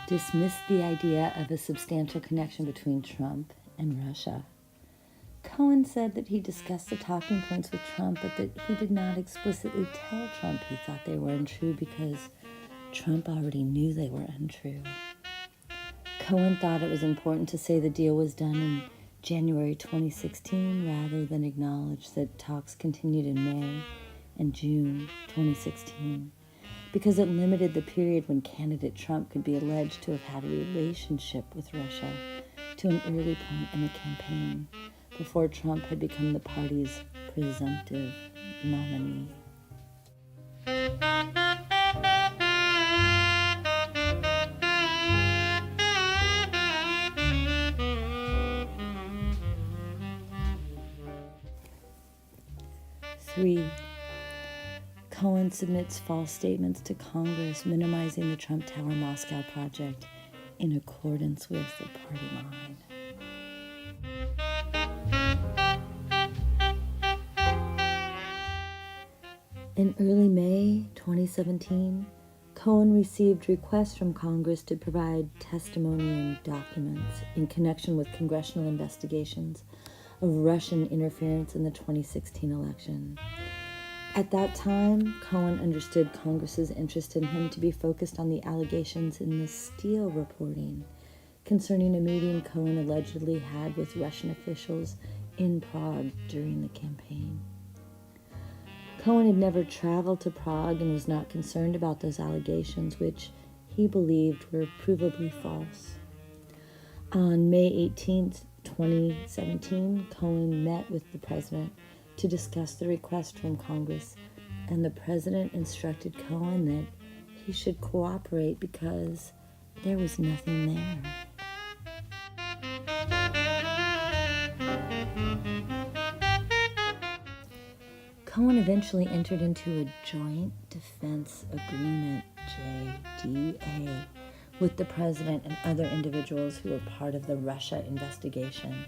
dismissed the idea of a substantial connection between Trump and Russia. Cohen said that he discussed the talking points with Trump, but that he did not explicitly tell Trump he thought they were untrue because Trump already knew they were untrue. Cohen thought it was important to say the deal was done in January 2016 rather than acknowledge that talks continued in May and June 2016 because it limited the period when candidate Trump could be alleged to have had a relationship with Russia to an early point in the campaign before Trump had become the party's presumptive nominee. Three, Cohen submits false statements to Congress minimizing the Trump Tower Moscow project in accordance with the party line. In early May 2017, Cohen received requests from Congress to provide testimony and documents in connection with congressional investigations of Russian interference in the 2016 election. At that time, Cohen understood Congress's interest in him to be focused on the allegations in the Steele reporting concerning a meeting Cohen allegedly had with Russian officials in Prague during the campaign. Cohen had never traveled to Prague and was not concerned about those allegations, which he believed were provably false. On May 18, 2017, Cohen met with the president to discuss the request from Congress, and the president instructed Cohen that he should cooperate because there was nothing there. Cohen eventually entered into a Joint Defense Agreement, JDA, with the president and other individuals who were part of the Russia investigation.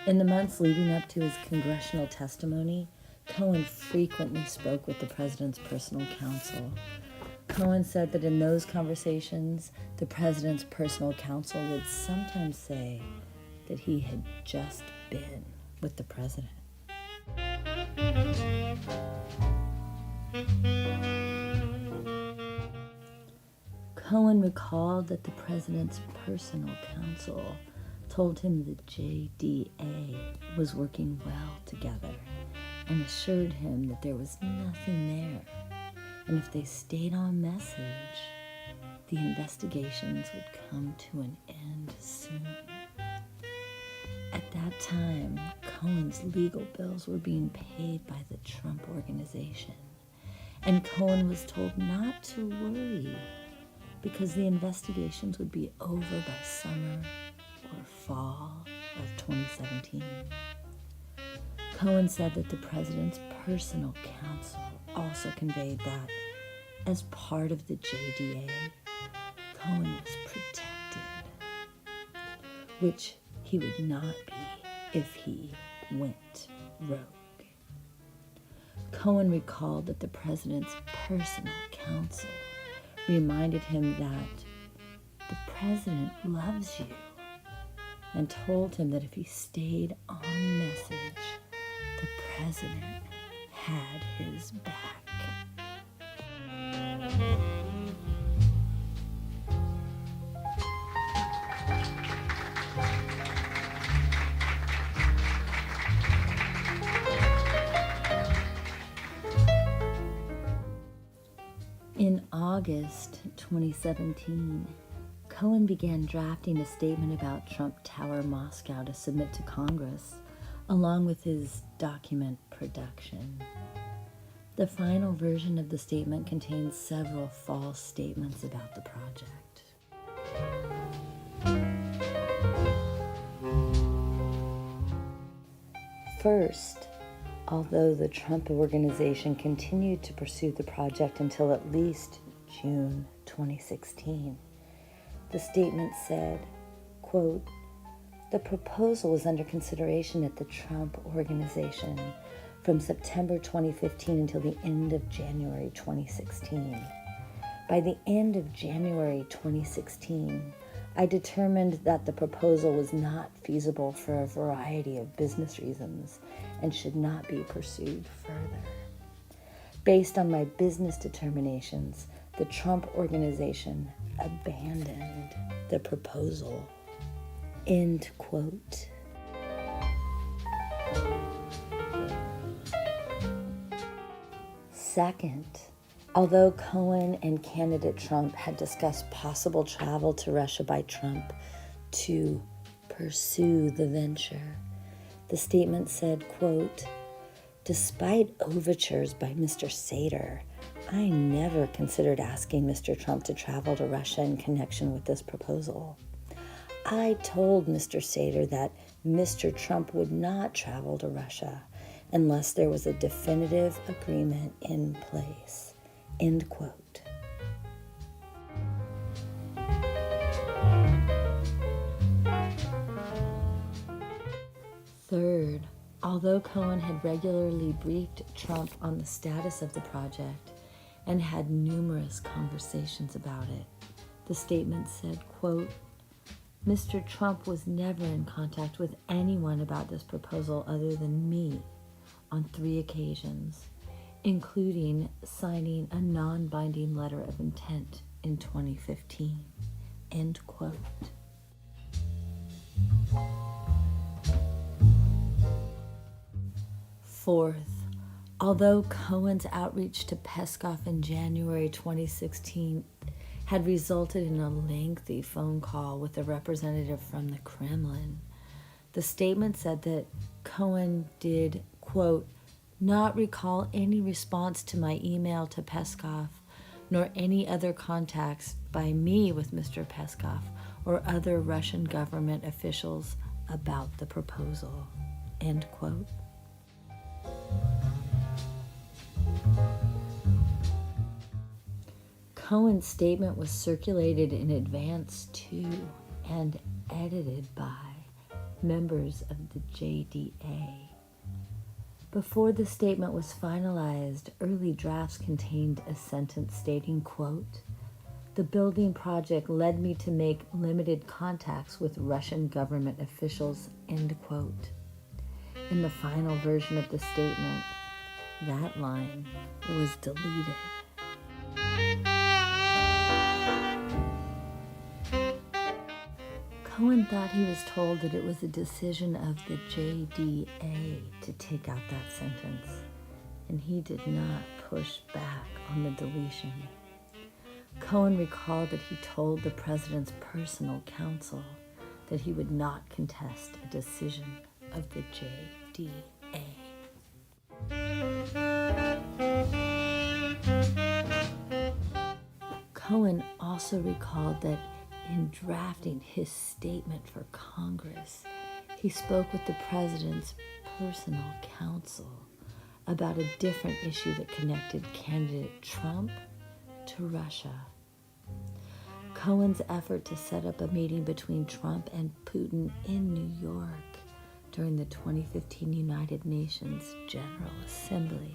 In the months leading up to his congressional testimony, Cohen frequently spoke with the president's personal counsel. Cohen said that in those conversations, the president's personal counsel would sometimes say that he had just been with the president. Cohen recalled that the president's personal counsel told him the JDA was working well together and assured him that there was nothing there, and if they stayed on message, the investigations would come to an end soon. At that time, Cohen's legal bills were being paid by the Trump Organization, and Cohen was told not to worry because the investigations would be over by summer or fall of 2017. Cohen said that the president's personal counsel also conveyed that, as part of the JDA, Cohen was protected, which he would not be if he went rogue. Cohen recalled that the president's personal counsel reminded him that the president loves you and told him that if he stayed on message, the president had his back. In August 2017, Cohen began drafting a statement about Trump Tower Moscow to submit to Congress, along with his document production. The final version of the statement contains several false statements about the project. First, although the Trump Organization continued to pursue the project until at least June 2016, the statement said, quote, "The proposal was under consideration at the Trump Organization from September 2015 until the end of January 2016. By the end of January 2016, I determined that the proposal was not feasible for a variety of business reasons and should not be pursued further. Based on my business determinations, the Trump Organization abandoned the proposal. End quote. Second, although Cohen and candidate Trump had discussed possible travel to Russia by Trump to pursue the venture, the statement said, quote, "Despite overtures by Mr. Sater, I never considered asking Mr. Trump to travel to Russia in connection with this proposal. I told Mr. Sater that Mr. Trump would not travel to Russia unless there was a definitive agreement in place." End quote. Third, although Cohen had regularly briefed Trump on the status of the project and had numerous conversations about it, the statement said, quote, "Mr. Trump was never in contact with anyone about this proposal other than me on 3 occasions, including signing a non-binding letter of intent in 2015. End quote. Fourth, although Cohen's outreach to Peskov in January 2016 had resulted in a lengthy phone call with a representative from the Kremlin, the statement said that Cohen did, quote, "not recall any response to my email to Peskov, nor any other contacts by me with Mr. Peskov or other Russian government officials about the proposal." End quote. Cohen's statement was circulated in advance to and edited by members of the JDA. Before the statement was finalized, early drafts contained a sentence stating, quote, "The building project led me to make limited contacts with Russian government officials," end quote. In the final version of the statement, that line was deleted. Cohen thought he was told that it was a decision of the JDA to take out that sentence, and he did not push back on the deletion. Cohen recalled that he told the president's personal counsel that he would not contest a decision of the JDA. Cohen also recalled that in drafting his statement for Congress, he spoke with the president's personal counsel about a different issue that connected candidate Trump to Russia. Cohen's effort to set up a meeting between Trump and Putin in New York during the 2015 United Nations General Assembly.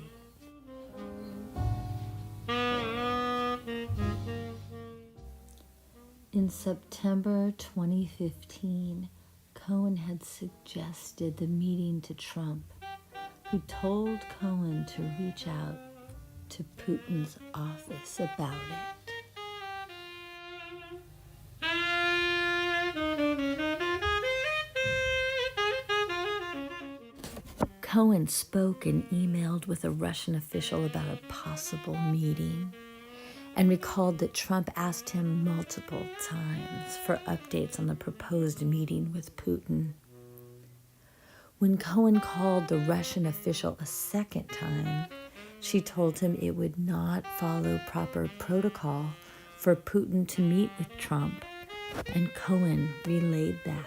In September 2015, Cohen had suggested the meeting to Trump, who told Cohen to reach out to Putin's office about it. Cohen spoke and emailed with a Russian official about a possible meeting, and recalled that Trump asked him multiple times for updates on the proposed meeting with Putin. When Cohen called the Russian official a second time, she told him it would not follow proper protocol for Putin to meet with Trump, and Cohen relayed that